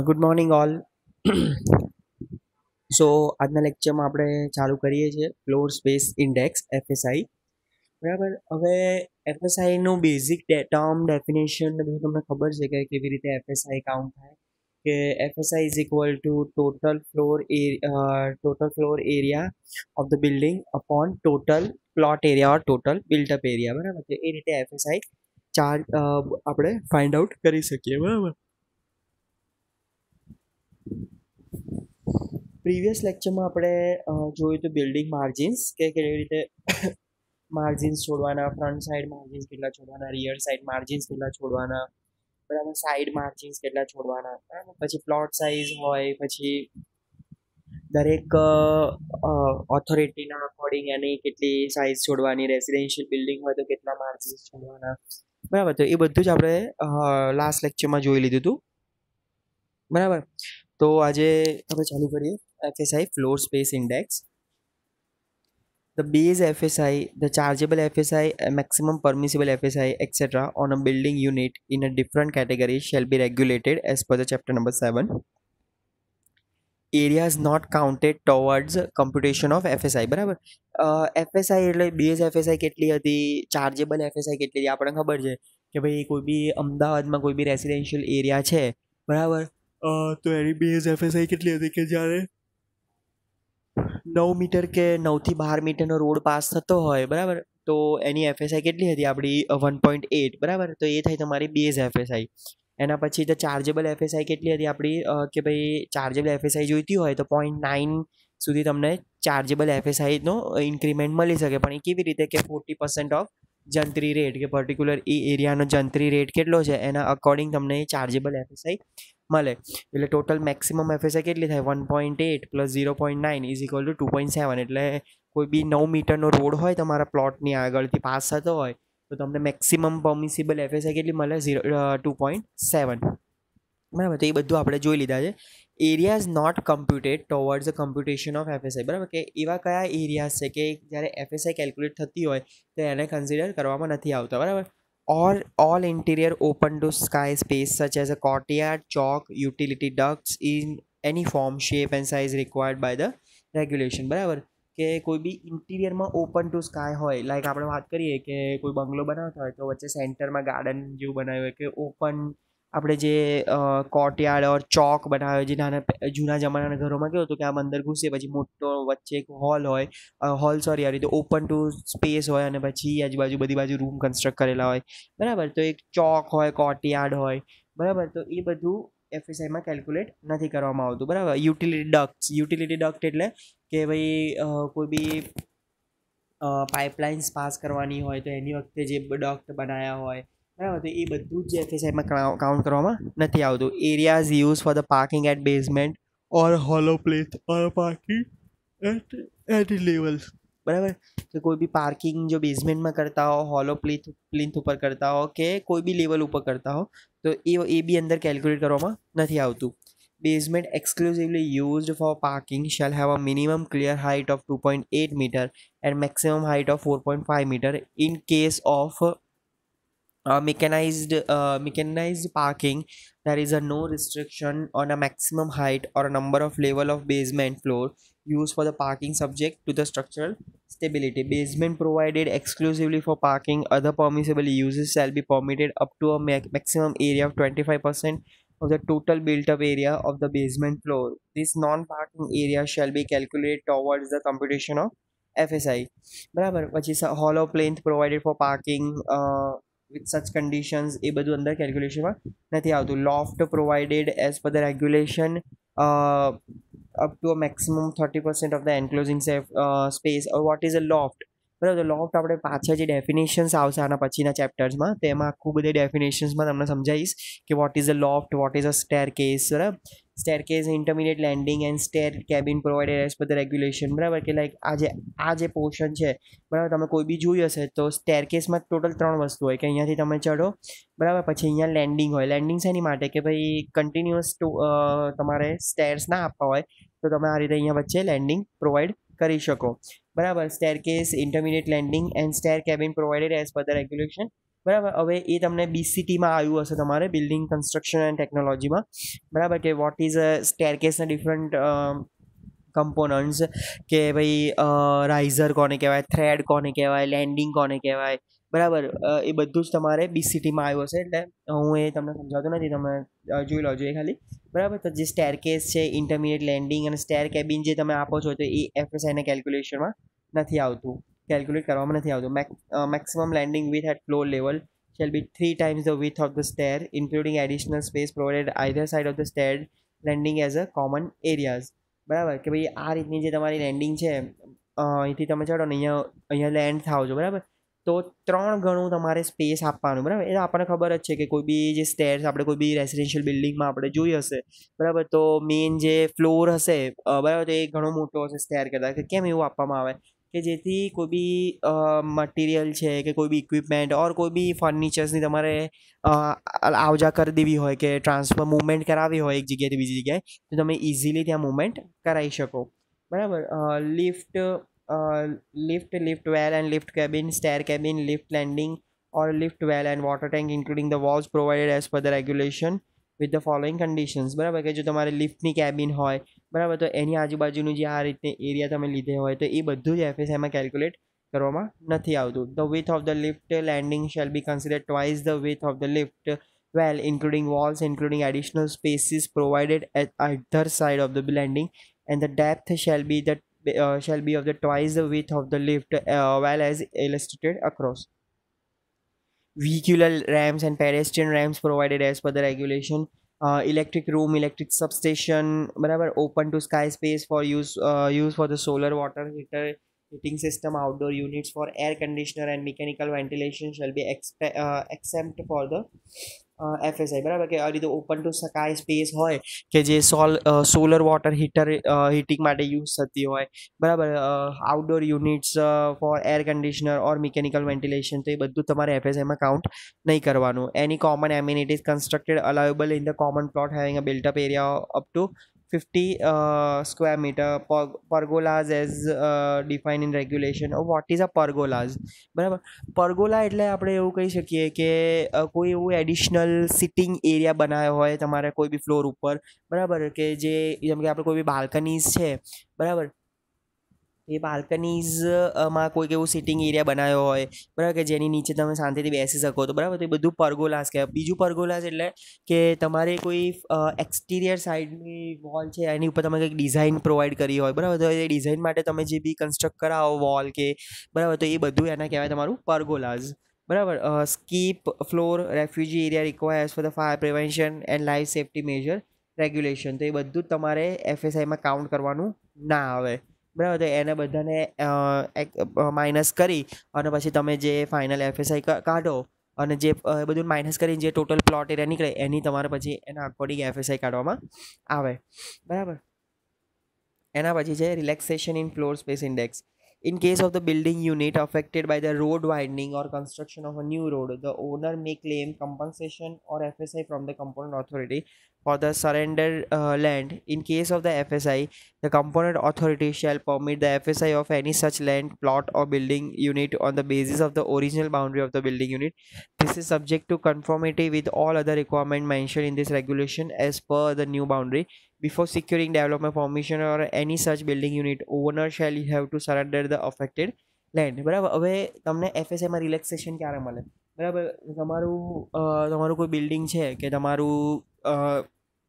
Good morning all. સો આજના લેક્ચરમાં આપણે ચાલુ કરીએ છીએ ફ્લોર સ્પેસ ઇન્ડેક્સ એફએસઆઈ. બરાબર. હવે એફએસઆઈનું બેઝિક ટર્મ ડેફિનેશન બધું તમને ખબર છે કે કેવી રીતે એફએસઆઈ કાઉન્ટ થાય. કે FSI is equal to total floor area of the building upon total plot area or total built-up area. બરાબર. તો એ રીતે એફએસઆઈ ચાર્જ આપણે ફાઇન્ડ આઉટ કરી શકીએ. બરાબર. પ્રીવિયસ લેક્ચરમાં આપણે જોયું તો બિલ્ડિંગ માર્જિન્સ કે કેવી રીતે માર્જિન્સ છોડવાના, ફ્રન્ટ સાઈડ માર્જિન્સ કેટલા છોડવાના, રિયર સાઈડ માર્જિન્સ કેટલા છોડવાના, બરાબર, સાઈડ માર્જિન્સ કેટલા છોડવાના, બરાબર. પછી પ્લોટ સાઇઝ હોય, પછી દરેક ઓથોરિટીના અકોર્ડિંગ એની કેટલી સાઇઝ છોડવાની, રેસિડેન્શિયલ બિલ્ડિંગ હોય તો કેટલા માર્જિન્સ છોડવાના, બરાબર. તો એ બધું જ આપણે લાસ્ટ લેક્ચરમાં જોઈ લીધું હતું. બરાબર. તો આજે આપણે ચાલુ કરીએ FSI floor space index. The base FSI, the chargeable FSI, maximum permissible FSI, etc. on a building unit in a different category shall be regulated as per the chapter number 7. Area is not counted towards computation of FSI. બરાબર. FSI એટલે base FSI કેટલી હતી, chargeable FSI કેટલી હતી આપણને ખબર છે કે ભાઈ કોઈ બી અમદાવાદમાં કોઈ બી રેસિડેન્શિયલ એરિયા છે, બરાબર, તો એની બેઝ FSI કેટલી હતી કે જ્યારે 9 મીટર કે 9 થી 12 મીટરનો રોડ પાસ થતો હોય, બરાબર, તો એની એફએસઆઈ કેટલી હતી આપણી 1.8. બરાબર. તો એ થઈ તમારી બેઝ એફએસઆઈ. એના પછી તો ચાર્જેબલ એફએસઆઈ કેટલી હતી આપણી કે ભાઈ ચાર્જેબલ એફએસઆઈ જોઈતી હોય તો 0.9 સુધી તમને ચાર્જેબલ એફએસઆઈનો ઇન્ક્રીમેન્ટ મળી શકે. પણ એ કેવી રીતે કે 40% ઓફ જંત્રી રેટ કે પર્ટિક્યુલર એ એરિયાનો જંત્રી રેટ કેટલો છે એના અકોર્ડિંગ તમને ચાર્જેબલ એફએસઆઈ મળે. એટલે ટોટલ મેક્સિમમ એફએસઆઈ કેટલી થાય 1.8 પ્લસ 0.9 ઇઝ ઇક્વલ ટુ 2.7. એટલે કોઈ બી 9 મીટરનો રોડ હોય તમારા પ્લોટની આગળથી પાસ થતો હોય તો તમને મેક્સિમમ પરમિસિબલ એફએસઆઈ કેટલી મળે 2.7. બરાબર. તો એ બધું આપણે જોઈ લીધા છે. Area is not computed towards the computation of FSI. બરાબર. કે એવા કયા એરિયાઝ છે કે જ્યારે એફએસઆઈ કેલ્ક્યુલેટ થતી હોય તો એને કન્સિડર કરવામાં નથી આવતા. બરાબર. Or all interior open to sky space such as a courtyard, chalk, utility ducts in any form, shape and size required by the regulation. બરાબર. કે કોઈ બી ઇન્ટિરિયરમાં ઓપન ટુ સ્કાય હોય, લાઈક આપણે વાત કરીએ કે કોઈ બંગલો બનાવતા હોય તો વચ્ચે સેન્ટરમાં ગાર્ડન જેવું બનાવ્યું હોય કે ઓપન આપણે જે કોર્ટયાર્ડ ઓર ચોક બનાવ્યો જે નાના જૂના જમાનાના ઘરોમાં કેવું હતું કે આમ અંદર ઘૂસીએ પછી મોટો વચ્ચે એક હોલ હોય, હોલ સોરી આવી રીતે ઓપન ટુ સ્પેસ હોય અને પછી આજુબાજુ બધી બાજુ રૂમ કન્સ્ટ્રક્ટ કરેલા હોય, બરાબર. તો એક ચોક હોય, કોર્ટયાર્ડ હોય, બરાબર. તો એ બધું એફએસઆઈમાં કેલ્ક્યુલેટ નથી કરવામાં આવતું. બરાબર. યુટિલિટી ડક્ટ એટલે કે ભાઈ કોઈ બી પાઇપલાઇન્સ પાસ કરવાની હોય તો એની વખતે જે ડક્ટ બનાવ્યા હોય, બરાબર, તો એ બધું જ એફએસઆઈમાં કાઉન્ટ કરવામાં નથી આવતું. Areas use for the parking at basement or hollow place or parking at levels. બરાબર. કે કોઈ બી પાર્કિંગ જો બેઝમેન્ટમાં કરતા હો, હોલો પ્લિન્થ ઉપર કરતા હો કે કોઈ બી લેવલ ઉપર કરતા હો તો એ બી અંદર કેલ્ક્યુલેટ કરવામાં નથી આવતું. Basement exclusively used for parking shall have a minimum clear height of 2.8 meter and maximum height of 4.5 meter. In case of mechanized parking, there is a no restriction on a maximum height or a number of level of basement floor used for the parking subject to the structural stability. Basement provided exclusively for parking. Other permissible uses shall be permitted up to a maximum area of 25% of the total built up area of the basement floor. This non-parking area shall be calculated towards the computation of FSI. બરાબર. પછી hollow plinth provided for parking with such conditions એ બધું અંદર કેલ્ક્યુલેશનમાં નથી આવતું. Loft provided as per the regulation up to a maximum 30% of the enclosing space. Or what is a loft? બરાબર. તો લોફ્ટ આપણે પાછળ જે ડેફિનેશન્સ આવશે આના પછીના ચેપ્ટર્સમાં તેમાં આખું બધી ડેફિનેશન્સમાં તમને સમજાવીશ કે what is a loft, what is a staircase. બરાબર. Staircase intermediate landing and stair cabin provided as per the regulation. બરાબર. કે લાઈક આ જે પોર્શન છે, બરાબર, તમે કોઈ બી જોઈ હશે તો સ્ટેર કેસમાં ટોટલ 3 વસ્તુ હોય કે અહીંયાથી તમે ચઢો, બરાબર, પછી અહીંયા લેન્ડિંગ હોય. લેન્ડિંગ શેની માટે કે ભાઈ કન્ટિન્યુઅસ તમારે સ્ટેર્સ ના આપવા હોય તો તમે આ રીતે અહીંયા વચ્ચે લેન્ડિંગ પ્રોવાઈડ કરી શકો. બરાબર. Staircase intermediate landing and stair cabin provided as per the regulation બરાબર. હવે એ તમને BCTમાં આવ્યું હશે તમારે બિલ્ડિંગ કન્સ્ટ્રક્શન એન્ડ ટેકનોલોજીમાં, બરાબર, કે વોટ ઇઝ અ સ્ટેરકેસના ડિફરન્ટ કમ્પોનન્ટ્સ, કે ભાઈ રાઇઝર કોને કહેવાય, થ્રેડ કોને કહેવાય, લેન્ડિંગ કોને કહેવાય, બરાબર. એ બધું જ તમારે BCTમાં આવ્યું હશે, એટલે હું એ તમને સમજાવતો નથી, તમે જોઈ લો એ ખાલી, બરાબર. તો જે સ્ટેરકેસ છે, ઇન્ટરમીડિયેટ લેન્ડિંગ અને સ્ટેર કેબિન જે તમે આપો છો, તો એ FSIના કેલ્ક્યુલેશનમાં નથી આવતું, કેલ્ક્યુલેટ કરવામાં નથી આવતું. Maximum landing with at floor level shall be 3 times the width of the stair, including additional space provided either side of the stair landing as a common areas. બરાબર, કે ભાઈ આ રીતની જે તમારી લેન્ડિંગ છે, અહીંથી તમે ચડો ને અહીંયા લેન્ડ થાવ છો, બરાબર, તો 3 ગણું તમારે સ્પેસ આપવાનું, બરાબર. એ આપણને ખબર જ છે કે કોઈ બી જે સ્ટેર્સ આપણે કોઈ બી રેસિડેન્શિયલ બિલ્ડિંગમાં આપણે જોઈ હશે, બરાબર, તો મેઇન જે ફ્લોર હશે, બરાબર, તો એ ઘણો મોટો હશે સ્ટેર કરતાં. કે કેમ એવું આપવામાં આવે કે જેથી કોઈ બી મટીરિયલ છે કે કોઈ બી ઇક્વિપમેન્ટ ઓર કોઈ બી ફર્નિચર્સની તમારે આવજા કરી દેવી હોય કે ટ્રાન્સફર મુવમેન્ટ કરાવવી હોય એક જગ્યાએથી બીજી જગ્યાએ, તો તમે ઇઝીલી ત્યાં મુવમેન્ટ કરાવી શકો, બરાબર. Lift well and lift cabin, stare cabin, lift landing or lift well and water tank including the walls provided as per the regulation with the following conditions, બરાબર. કે જો તમારે લિફ્ટની કેબિન હોય, બરાબર, તો એની આજુબાજુનું જે આ રીતે એરિયા તમે લીધે હોય, તો એ બધું જ FSIમાં કેલ્ક્યુલેટ કરવામાં નથી આવતું. The width of the lift landing shall be considered twice the width of the lift well, including walls, including additional spaces provided at either side of the landing, and the depth shall be of the twice the width of the lift well as illustrated across. Vehicular ramps and pedestrian ramps provided as per the regulation. Electric room, electric substation, બરાબર, open to sky space for use for the solar water heater, heating system, outdoor units for air conditioner and mechanical ventilation shall be exempt for the FSI, બરાબર. કે આ રીતે open two sky space હોય કે જે solar water heating માટે use થતી હોય, બરાબર, outdoor units for air conditioner or mechanical ventilation, તો એ બધું તમારે FSIમાં કાઉન્ટ નહીં કરવાનું. Any common amenities constructed allowable in the common plot having a built up area up to 50 square meter. Pergolas as defined in regulation. What is a pergolas, બરાબર. પરગોલા એટલે આપણે એવું કહી શકીએ કે કોઈ એવું એડિશનલ સિટિંગ એરિયા બનાવ્યો હોય તમારે કોઈ બી ફ્લોર ઉપર, બરાબર, કે જે જેમ કે આપણે કોઈ બી બાલ્કનીઝ છે, બરાબર, એ બાલ્કનીઝમાં કોઈક એવું સિટિંગ એરિયા બનાવ્યો હોય, બરાબર, કે જેની નીચે તમે શાંતિથી બેસી શકો, તો બરાબર, તો એ બધું પરગોલાસ કહેવાય. બીજું પરગોલાસ એટલે કે તમારે કોઈ એક્સટિરિયર સાઈડની વોલ છે એની ઉપર તમે કંઈક ડિઝાઇન પ્રોવાઈડ કરી હોય, બરાબર, તો એ ડિઝાઇન માટે તમે જે બી કન્સ્ટ્રક્ટ કરાવો વોલ કે, બરાબર, તો એ બધું એના કહેવાય તમારું પરગોલાઝ, બરાબર. Skip floor refugee area requires for the fire prevention and life safety major regulation, તો એ બધું જ તમારે FSIમાં કાઉન્ટ કરવાનું ના આવે, બરાબર. તો એને બધાને માઇનસ કરી અને પછી તમે જે ફાઇનલ FSI કાઢો અને જે બધું માઇનસ કરીને જે ટોટલ પ્લોટ એરિયા નીકળે એની તમારે પછી એના અકોર્ડિંગ FSI કાઢવામાં આવે, બરાબર. એના પછી છે relaxation in floor space index. In case of the building unit affected by the road widening or construction of a new road, the owner may claim compensation or FSI from the component authority for the surrendered land. In case of the FSI, the component authority shall permit the FSI of any such land, plot or building unit on the basis of the original boundary of the building unit. This is subject to conformity with all other requirements mentioned in this regulation as per the new boundary. Before securing development permission or any such building unit, owner shall have to surrender the affected land, બરાબર. હવે તમને FSIમાં relaxation ક્યારે મળે, બરાબર. તમારું કોઈ building છે કે તમારું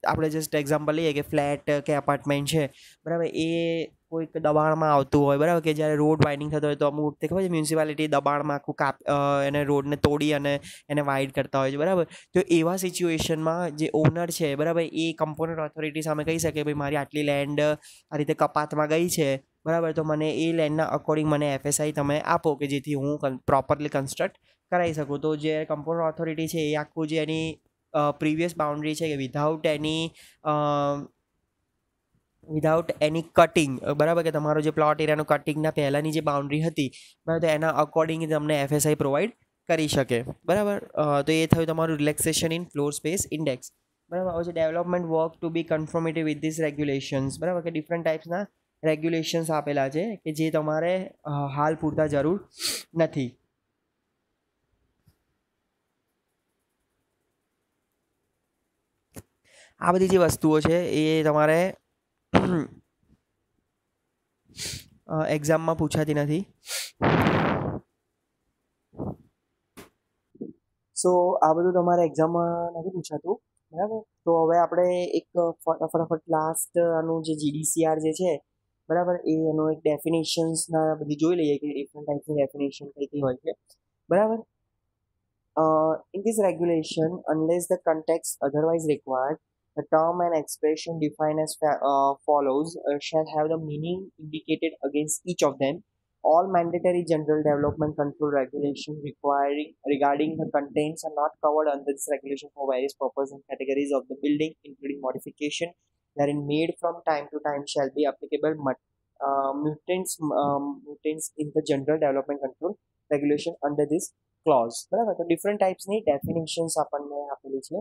આપણે જસ્ટ એક્ઝામ્પલ લઈએ કે ફ્લેટ કે એપાર્ટમેન્ટ છે, બરાબર, એ કોઈક દબાણમાં આવતું હોય, બરાબર, કે જ્યારે રોડ વાઇડિંગ થતો હોય તો અમુક વખતે ખબર છે મ્યુનિસિપાલિટી દબાણમાં આખું એને રોડને તોડી અને એને વાઇડ કરતા હોય છે, બરાબર. તો એવા સિચ્યુએશનમાં જે ઓનર છે, બરાબર, એ કમ્પોનન્ટ ઓથોરિટી સામે કહી શકે ભાઈ મારી આટલી લેન્ડ આ રીતે કપાતમાં ગઈ છે, બરાબર, તો મને એ લેન્ડના અકોર્ડિંગ મને FSI તમે આપો કે જેથી હું પ્રોપરલી કન્સ્ટ્રક્ટ કરાવી શકું. તો જે કમ્પોનન્ટ ઓથોરિટી છે એ આખું જે એની પ્રીવિયસ બાઉન્ડ્રી છે કે વિધાઉટ એની કટિંગ, બરાબર, કે તમારો જે પ્લોટ એરિયાનું કટિંગના પહેલાંની જે બાઉન્ડ્રી હતી, બરાબર, તો એના અકોર્ડિંગ તમને FSI પ્રોવાઈડ કરી શકે, બરાબર. તો એ થયું તમારું relaxation in floor space index, બરાબર. હવે છે development work to be conformative with these regulations, બરાબર, કે ડિફરન્ટ ટાઈપ્સના રેગ્યુલેશન્સ આપેલા છે કે જે તમારે હાલ પૂરતા જરૂર નથી. આ બધી જે વસ્તુઓ છે એ તમારે એક્ઝામમાં પૂછાતી નથી. સો આ બધું તમારે એક્ઝામમાં નથી પૂછાતું, બરાબર. તો હવે આપણે એક ફટાફટ લાસ્ટ આનું જે જીડીસીઆર જે છે, બરાબર, એ એનો એક ડેફિનેશન્સના બધી જોઈ લઈએ કે ડિફરન્ટ ટાઈપની ડેફિનેશન કઈ કઈ હોય છે, બરાબર. In this regulation, unless the context otherwise required, the term and expression defined as follows shall have the meaning indicated against each of them. All mandatory general development control regulations requiring regarding the contents are not covered under this regulation for various purposes and categories of the building, including modification therein made from time to time shall be applicable mutants in the general development control regulation under this clause, બરાબર. તો different ટાઈપ્સની definitions આપણને આપેલી છે.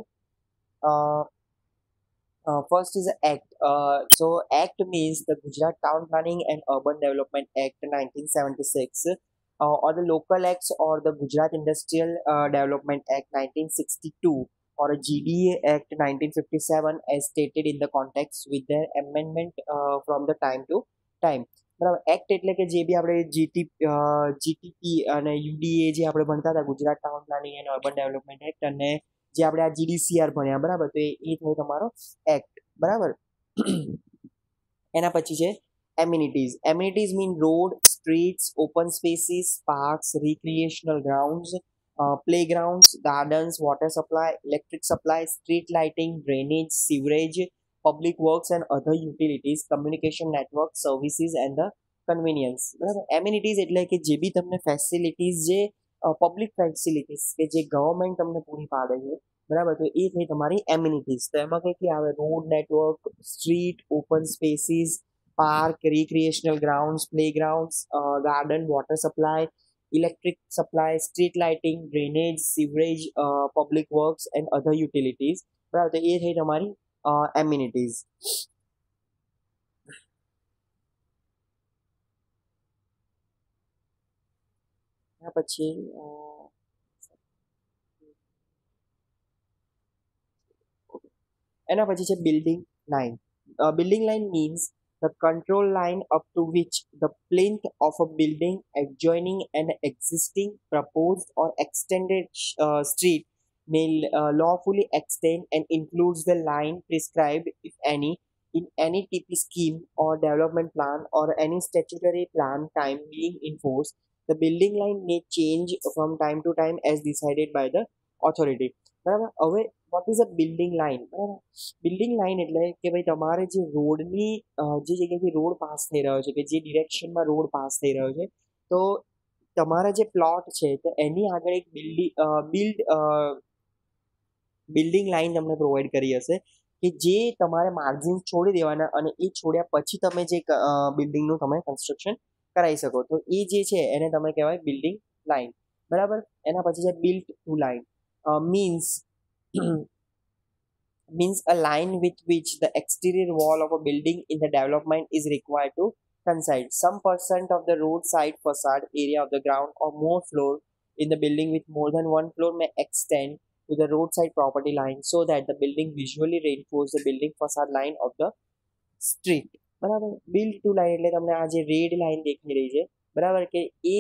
First is act. So act means the Gujarat town planning and urban development act 1976 or the local acts or the Gujarat Industrial Development Act 1962 or a GDA Act 1957 as stated in the context with their amendment from the time to time. બરાબર. Act એટલે કે જે બી આપણે GTP અને યુડીએ જે આપણે ભણતા હતા, Gujarat town planning and urban development act, અને જે આપણે આ જીડીસીઆર ભણ્યા, બરાબર, તો એ થયો તમારો એક્ટ, બરાબર. એના પછી છે amenities. Amenities mean road, streets, open spaces, parks, recreational grounds, playgrounds, gardens, water supply, electric supply, street lighting, drainage, sewerage, public works and other utilities, communication network services and the convenience. બરાબર. Amenities એટલે કે જે બી તમને facilities, જે public facilities કે જે government તમને પૂરી પાડે છે, બરાબર, તો એ થઈ તમારી એમ્યુનિટીઝ. તો એમાં કઈ કઈ આવે? Road network, street, open spaces, park, recreational grounds, playgrounds, garden, water supply, electric supply, street lighting, drainage, sewerage, public works and other utilities, બરાબર. તો એ થઈ તમારી amenities. પછી એના પછી છે building line. Building line means the control line up to which the plinth of a building adjoining an existing proposed or extended street may lawfully extend and includes the line prescribed, if any, in any TP scheme or development plan or any statutory plan time being in force. The building line may change from time to time as decided by the authority. બરાબર. હવે vote is a building line? બરાબર. Building line એટલે કે ભાઈ તમારે જે રોડની જે જગ્યાએથી રોડ પાસ થઈ રહ્યો છે, કે જે ડિરેક્શનમાં રોડ પાસ થઈ રહ્યો છે, તો તમારા જે પ્લોટ છે તો એની આગળ એક બિલ્ડિંગ લાઇન તમને પ્રોવાઈડ કરી હશે કે જે તમારે માર્જિન છોડી દેવાના, અને એ છોડ્યા પછી તમે જે બિલ્ડિંગનું તમે કન્સ્ટ્રક્શન કરાવી શકો. તો એ જે છે એને તમે કહેવાય બિલ્ડિંગ લાઇન, બરાબર. એના પછી છે built to line. means a line with which the exterior wall of a building in the development is required to coincide some percent of the roadside facade area of the ground or more floor in the building with more than one floor may extend to the roadside property line so that the building visually reinforces the building facade line of the street. બરાબર. Build to line એટલે તમને આ જે red line દેખાઈ રહી છે, બરાબર, કે એ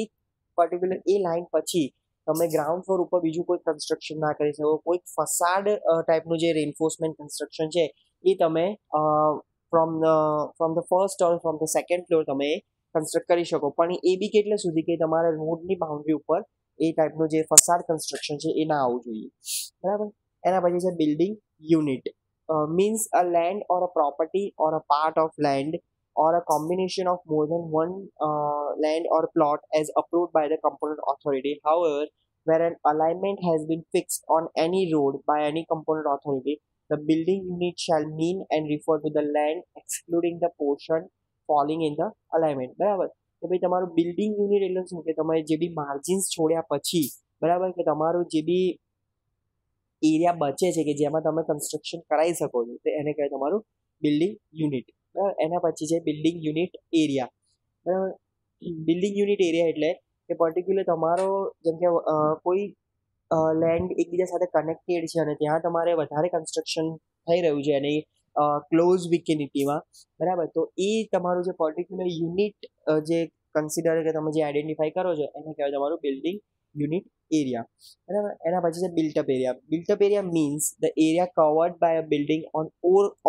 પર્ટિક્યુલર એ લાઇન પછી તમે ગ્રાઉન્ડ ફ્લોર ઉપર બીજું કોઈ કન્સ્ટ્રક્શન ના કરી શકો. કોઈ ફસાડ ટાઈપનું જે રેન્ફોર્સમેન્ટ કન્સ્ટ્રક્શન છે એ તમે from the first or from the second floor તમે કન્સ્ટ્રક્ટ કરી શકો, પણ એ બી કેટલે સુધી કે તમારા રોડની બાઉન્ડ્રી ઉપર એ ટાઈપનું જે ફસાડ કન્સ્ટ્રક્શન છે એ ના આવવું જોઈએ, બરાબર. એના પછી છે building unit. means a land or a property or a part of land or a combination of more than one land or plot as approved by the component authority. However, where an alignment has been fixed on any road by any component authority, the building unit shall mean and refer to the land excluding the portion falling in the alignment. બરાબર. તો ભાઈ તમારું building unit એટલે શું કે તમે જે બી margins છોડ્યા પછી, બરાબર, કે તમારું જે બી એરિયા બચે છે કે જેમાં તમે કન્સ્ટ્રક્શન કરાવી શકો છો, તો એને કહેવાય તમારું બિલ્ડિંગ યુનિટ, બરાબર. એના પછી છે બિલ્ડિંગ યુનિટ એરિયા, બરાબર. બિલ્ડિંગ યુનિટ એરિયા એટલે કે પર્ટિક્યુલર તમારો જેમ કે કોઈ લેન્ડ એકબીજા સાથે કનેક્ટેડ છે અને ત્યાં તમારે વધારે કન્સ્ટ્રક્શન થઈ રહ્યું છે એની ક્લોઝ વિકિનિટીમાં, બરાબર. તો એ તમારું જે પર્ટિક્યુલર યુનિટ જે કન્સિડર કે તમે જે આઈડેન્ટિફાઈ કરો છો એને કહેવાય તમારું બિલ્ડિંગ યુનિટ એરિયા, બરાબર. એના પછી છે built up area. Built up area means the area covered by a building on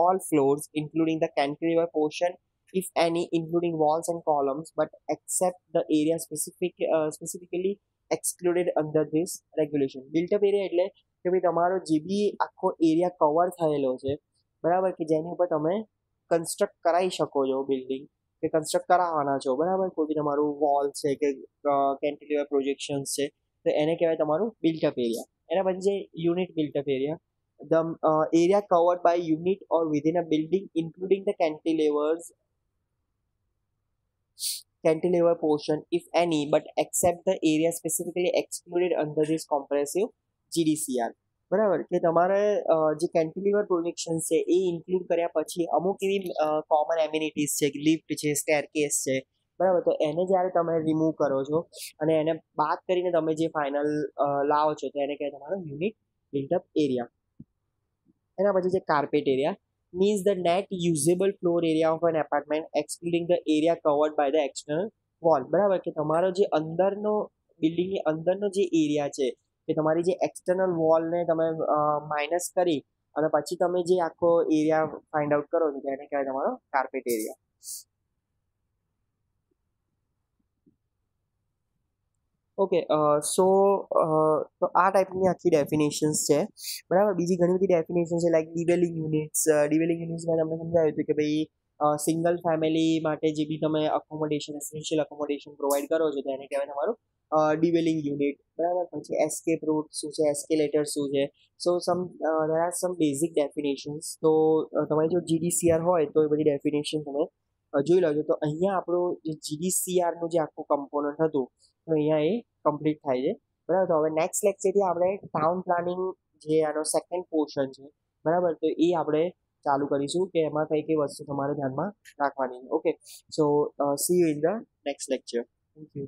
all floors including the cantilever portion if any, including walls and columns, but except the area specifically excluded under this regulation. Built-up area એટલે કે ભાઈ તમારો જે બી આખો area cover થયેલો છે, બરાબર, કે જેની ઉપર તમે કન્સ્ટ્રક્ટ કરાવી શકો છો બિલ્ડિંગ, કે કન્સ્ટ્રક્ટ કરાવવાના છો, બરાબર. કોઈ બી તમારું વોલ છે કે કેન્ટિલીવર પ્રોજેક્શન્સ છે, તો એને કહેવાય તમારું બિલ્ટઅપ એરિયા. એના પછી છે unit built-up area. The area covered by unit or within a building, including the cantilever portion, if any, but except the area specifically excluded under this comprehensive GDCR. બરાબર, કે તમારે જે કેન્ટિલીવર પ્રોજેક્શન છે એ include કર્યા પછી અમુક એવી common amenities છે, લિફ્ટ છે, સ્ટેરકેસ છે, બરાબર. તો એને જ્યારે તમે રિમૂવ કરો છો અને એને બાદ કરીને તમે જે ફાઇનલ લાવો છો તો એને કહેવાય તમારો યુનિટ બિલ્ટઅપ એરિયા. એના પછી છે carpet area. means the net usable floor area of an apartment excluding the area covered by the external wall. બરાબર, કે તમારો જે અંદરનો બિલ્ડિંગની અંદરનો જે એરિયા છે કે તમારી જે એક્સટર્નલ વોલને તમે માઇનસ કરી અને પછી તમે જે આખો એરિયા ફાઇન્ડ આઉટ કરો છો તેને કહેવાય તમારો કાર્પેટ એરિયા. ઓકે, તો આ ટાઈપની આખી ડેફિનેશન્સ છે, બરાબર. બીજી ઘણી બધી ડેફિનેશન છે, લાઈક ડિવેલિંગ યુનિટ્સ. ડિવેલિંગ યુનિટ્સમાં તમને સમજાવ્યું હતું કે ભાઈ સિંગલ ફેમિલી માટે જે બી તમે અકોમોડેશન, એસેન્શિયલ અકોમોડેશન પ્રોવાઈડ કરો છો તો એને કહેવાય તમારું ડિવેલિંગ યુનિટ, બરાબર. પછી એસ્કેપ રૂટ શું છે, એસ્કેલેટર શું છે. So there are some basic definitions. તો તમારી જો GDCR હોય તો એ બધી ડેફિનેશન તમે જોઈ લો છો. તો અહીંયા આપણું જે GDCRનું જે આખું કમ્પોનન્ટ હતું તો અહીંયા એ કમ્પ્લીટ થાય છે, બરાબર. તો હવે નેક્સ્ટ લેક્ચરથી આપણે ટાઉન પ્લાનિંગ જે આનો સેકન્ડ પોર્શન છે, બરાબર, તો એ આપણે ચાલુ કરીશું કે એમાં કઈ કઈ વસ્તુ તમારે ધ્યાનમાં રાખવાની. Okay, so C you in the next lecture. Thank you.